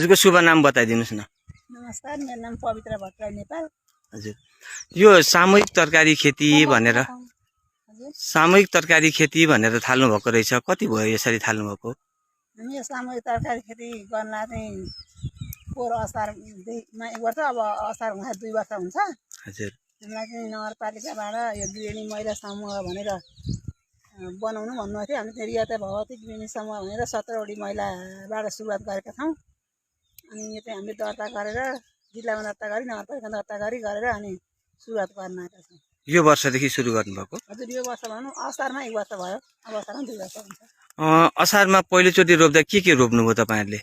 हजुरको शुभ नाम बताइदिनुहोस् न। नमस्कार, मेरो नाम पवित्र भट्टराई नेपाल। हजुर, यो सामूहिक तरकारी खेती भनेर सामूहिक तरकारी खेती भनेर थाल्नु भएको रहेछ, कति भयो यसरी थाल्नु भएको? हामी यो सामूहिक तरकारी खेती गर्न चाहिँ पोहोर असारमा 1 वर्ष, अब असार हुँदा 2 वर्ष हुन्छ। हजुर, हामीलाई चाहिँ नगरपालिकाबाट यो गृहिणी महिला समूह भनेर बनाउनु भन्नुभएको थियो। हामीले रियायत भौतिक गृहिणी समूह भनेर 17वटी महिलाबाट सुरुवात गरेका छौँ। अनि यो चाहिँ हामीले दर्ता गरेर जिल्लामा दर्ता गरी नगरपालिकामा दर्ता गरेर अनि सुरुवात गर्न आएका छौँ। यो वर्षदेखि सुरु गर्नुभएको? हजुर, यो वर्ष भनौँ असारमा 1 वर्ष भयो, अब असारमा 2 वर्ष हुन्छ। असारमा पहिलोचोटि रोप्दा के रोप्नुभयो तपाईँहरूले?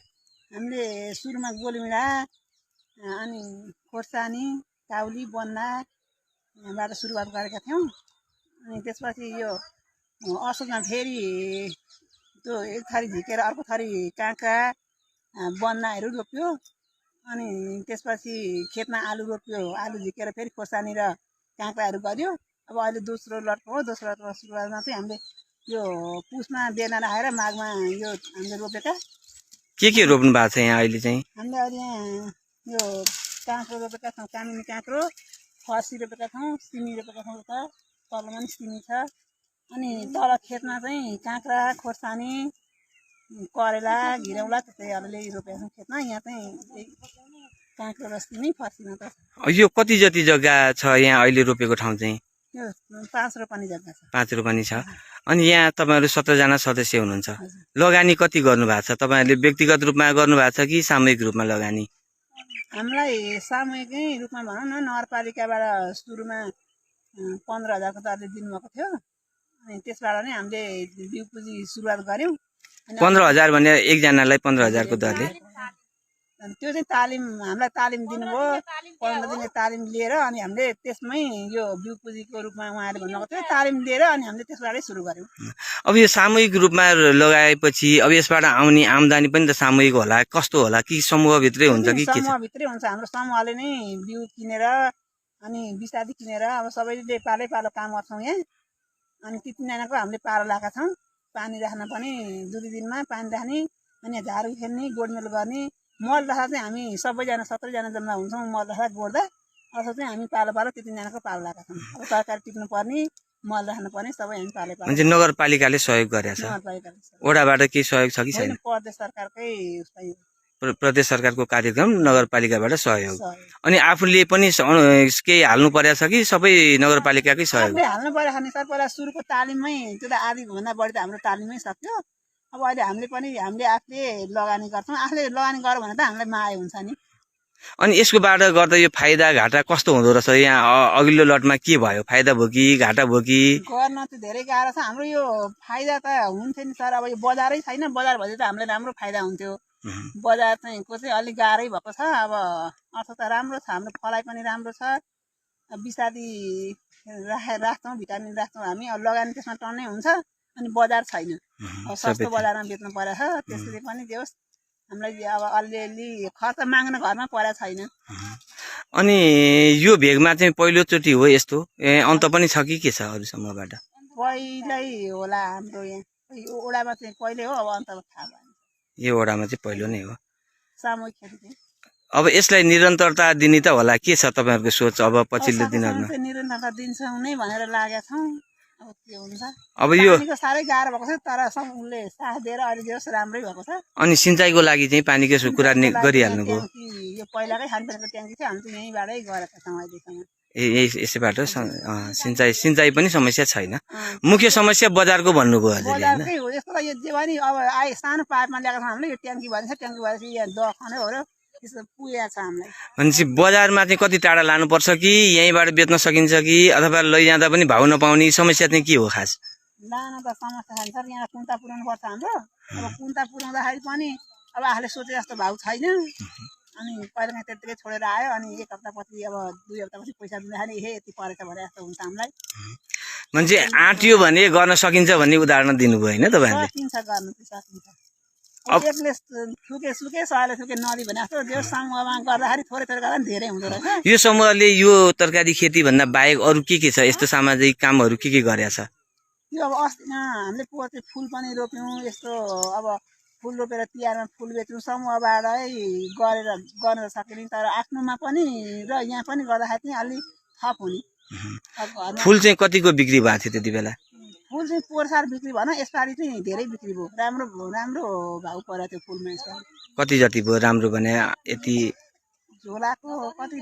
हामीले सुरुमा गोलमिडा, अनि खोर्सानी, काउली, बन्नाबाट सुरुवात गरेका थियौँ। अनि त्यसपछि यो असोजमा फेरि त्यो एक थरी झिकेर अर्को थरी काँक्रा, बन्नाहरू रोप्यो। अनि त्यसपछि खेतमा आलु रोप्यो, आलु झिकेर फेरि खोर्सानी र काँक्राहरू गर्यो। अब अहिले दोस्रो लटको हो। दोस्रो लटको सुरुवातमा चाहिँ हामीले यो पुसमा बेर्ना राखेर माघमा यो हामीले रोपेका। के रोप्नु भएको छ यहाँ अहिले चाहिँ? हामीले अहिले यहाँ यो काँक्रो रोपेका छौँ, कामिनी काँक्रो, फर्सी रोपेका छौँ, सिमी रोपेका छौँ। उता तलमा पनि सिमी छ। अनि तल खेतमा चाहिँ काँक्रा, खोर्सानी, करेला, घिरौला त्यस्तै अलिअलि रोपेका छौँ खेतमा। यहाँ चाहिँ काँक्रो र सिमी, फर्सी मात्र छ। यो कति जति जग्गा छ यहाँ अहिले रोपेको ठाउँ चाहिँ? यो 5 रोपनी जग्गा छ। 5 रोपनी छ। अनि यहाँ तपाईँहरू 17 जना सदस्य हुनुहुन्छ। लगानी कति गर्नु भएको छ? तपाईँहरूले व्यक्तिगत रूपमा गर्नु भएको छ कि सामूहिक रूपमा लगानी? हामीलाई सामूहिकै रूपमा भनौँ न, नगरपालिकाबाट सुरुमा 15,000 को दरले दिनुभएको थियो। अनि त्यसबाट नै हामीले बिउ पुँजी सुरुवात गऱ्यौँ। 15,000 भनेर एकजनालाई 15,000 को दरले? अनि त्यो चाहिँ तालिम, हामीलाई तालिम दिनुभयो। 15 दिने तालिम लिएर अनि हामीले त्यसमै यो बिउ पुँजीको रूपमा उहाँले भन्नुभएको थियो, तालिम लिएर अनि हामीले त्यसबाटै सुरु गऱ्यौँ। अब यो सामूहिक रूपमा लगाएपछि अब यसबाट आउने आम्दानी पनि त सामूहिक होला, कस्तो होला? कि समूहभित्रै हुन्छ कि के? समूहभित्रै हुन्छ। हाम्रो समूहले नै बिउ किनेर अनि बिसादी किनेर अब सबैले पालो काम गर्छौँ यहाँ। अनि ती 3जनाको हामीले पालो लगाएका छौँ। पानी राख्न पनि 2 दिनमा पानी राख्ने, अनि झाडु खेल्ने, गोडमेल गर्ने। मल राख्दा चाहिँ हामी सबैजना 17 जना जम्मा हुन्छौँ। मल राख्दा गोड्दा अथवा चाहिँ हामी पालो ती 3जनाको पालो लगाएका छौँ। अब तरकारी टिप्नु पर्ने, मल राख्नु पर्ने सबै हामी पालो। म्हणजे नगरपालिकाले सहयोग गरेछ? ओडाबाट केही सहयोग छ कि छैन? प्रदेश सरकारकै सहयोग, प्रदेश सरकारको कार्यक्रम, नगरपालिकाबाट सहयोग। अनि आफूले पनि केही हाल्नु परेको छ कि सबै नगरपालिकाकै सहयोग? हाल्नु परेको छ नि सर। पहिला सुरुको तालिममै त्यो त आधीभन्दा बढी त हाम्रो तालिममै सक्यो। अब अहिले हामीले आफूले लगानी गर्छौँ। आफूले लगानी गर्यो भने त हामीलाई माया हुन्छ नि। अनि यसकोबाट गर्दा यो फाइदा घाटा कस्तो हुँदो रहेछ? यहाँ अघिल्लो लटमा के भयो? फाइदा भयो कि घाटा भयो कि? गर्न त धेरै गाह्रो छ। हाम्रो यो फाइदा त हुन्थ्यो नि सर। अब यो बजारै छैन। बजार भए त हामीलाई राम्रो फाइदा हुन्थ्यो। बजार चाहिँ अलिक गाह्रै भएको छ। अब अर्थ त राम्रो छ, हाम्रो फलाइ पनि राम्रो छ। बिसादी राख्छौँ, भिटामिन राख्छौँ हामी। अब लगानी त्यसमा टन्नै हुन्छ। अनि बजार छैन। अब सस्तो बजारमा बेच्नु परेको छ। त्यसले पनि दियोस् हामीलाई अब अलिअलि खर्च माग्न घरमा परेको छैन। अनि यो भेगमा चाहिँ पहिलोचोटि हो यस्तो? अन्त पनि छ कि के छ अरू समूहबाट? पहिल्यै होला हाम्रो यहाँ ओडामा चाहिँ पहिले हो। अब अन्त थाहा भएन। यो ओडामा चाहिँ पहिलो नै हो सामूहिक खेती। अब यसलाई निरन्तरता दिने त होला, के छ तपाईँहरूको सोच अब पछिल्लो दिनहरुमा? निरन्तरता दिन्छौँ नै भनेर लागेका छौँ। अब के हुन्छ? अब यो साह्रै गाह्रो भएको छ, तर समूहले साथ दिएर अहिले दियोस् राम्रै भएको छ। अनि सिंचाइको लागि चाहिँ पानीको कुरा गरिहाल्नु भयो? यो पहिलाकै खानपानको ट्याङ्की थियो, हामी चाहिँ यहीँबाटै गरेका छौँ अहिलेसम्म। यसैबाट सिंचाइ पनि समस्या छैन। मुख्य समस्या बजारको भन्नुभयो हजुरले हैन? बजारकै हो। यस्तो यो जे पनि अब आए सानो पाइपमा ल्याएको छौँ हामीले। यो ट्याङ्की भन्छ, ट्याङ्की भएपछि यहाँ दह खनै हो र त्यस्तो पुगेको छ हामीलाई। भनेपछि बजारमा चाहिँ कति टाढा लानुपर्छ कि यहीँबाट बेच्न सकिन्छ कि अथवा लैजाँदा पनि भाउ नपाउने समस्या चाहिँ के हो खास? लान त समस्या छैन सर। यहाँ कुन्ता पुर्याउनु पर्छ हाम्रो। अब कुन्ता पुर्याउँदाखेरि पनि अब आफूले सोचे जस्तो भाउ छैन। अनि पहिला त्यतिकै छोडेर आयो। अनि 1 हप्तापछि अब 2 हप्तापछि पैसा दिँदाखेरि हे यति परेछ भने जस्तो हुन्छ हामीलाई। मान्छे आँटियो भने गर्न सकिन्छ भन्ने उदाहरण दिनुभयो हैन तपाईहरुले? सकिन्छ, गर्न चाहिँ सकिन्छ। एकले सुके सयले सुके नदी भने जस्तो जो समूहमा गर्दाखेरि थोरै गर्दा धेरै हुँदो रहेछ। यो समूहले यो तरकारी खेती भन्दा बाहेक अरु के छ? यस्तो सामाजिक कामहरु के गरेछ? यो अब अस्ति हामीले पोहोर चाहिँ फुल पनि रोप्यौँ। यस्तो अब फुल रोपेर तिहारमा फुल बेच्नु समूहबाटै गर्न सकिने तर आफ्नोमा पनि र यहाँ पनि गर्दाखेरि चाहिँ अलि थप हुने अब घरमा फुल चाहिँ कतिको बिक्री भएको थियो त्यति बेला फुल चाहिँ पोहोरसाल बिक्री भएन यसपालि चाहिँ धेरै बिक्री भयो राम्रो भाउ पऱ्यो त्यो फुलमा यसपालि कति जति भयो राम्रो भने यति झोलाको कति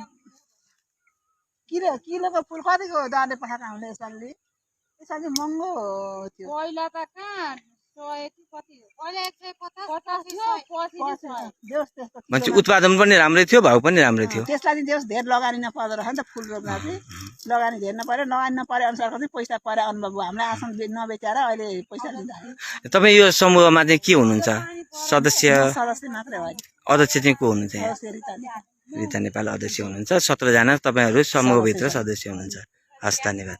किलोको फुल कतिको दरले पठाएको हामीले यसपालि यसपालि महँगो थियो पहिला त कहाँ 100 कि कति पहिला 150 देउस त्यस्तो मान्छे उत्पादन पनि राम्रै थियो भाउ पनि राम्रै थियो त्यसलाई चाहिँ देउस धेर लगानी नपर्दो रहेछ नि त फुल रोप्दा चाहिँ लगानी धेर नपऱ्यो लगानी नपरे अनुसारको चाहिँ पैसा परे अनुभव भयो हामीलाई आसन नबेचेर अहिले पैसा लिँदाखेरि तपाईँ यो समूहमा चाहिँ के हुनुहुन्छ सदस्य सदस्य मात्रै हो अध्यक्ष चाहिँ को हुनुहुन्छ यहाँ? सदस्य रिता नेपाल अध्यक्ष हुनुहुन्छ 17 जना तपाईँहरू समूहभित्र सदस्य हुनुहुन्छ हस् धन्यवाद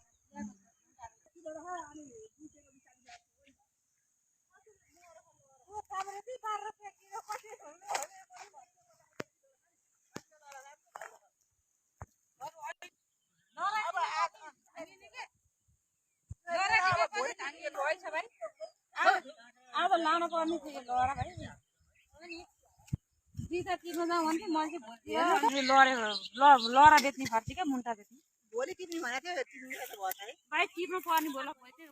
अब लानु पर्ने थियो लहरा भाइ दिदा किन्नु जाउँ भने मैले भोलि लहरा बेच्ने खर्च क्या मुन्टा बेच्ने भोलि किन्ने भनेको थियो भाइ तिर्नु पर्ने बोला भयो त्यो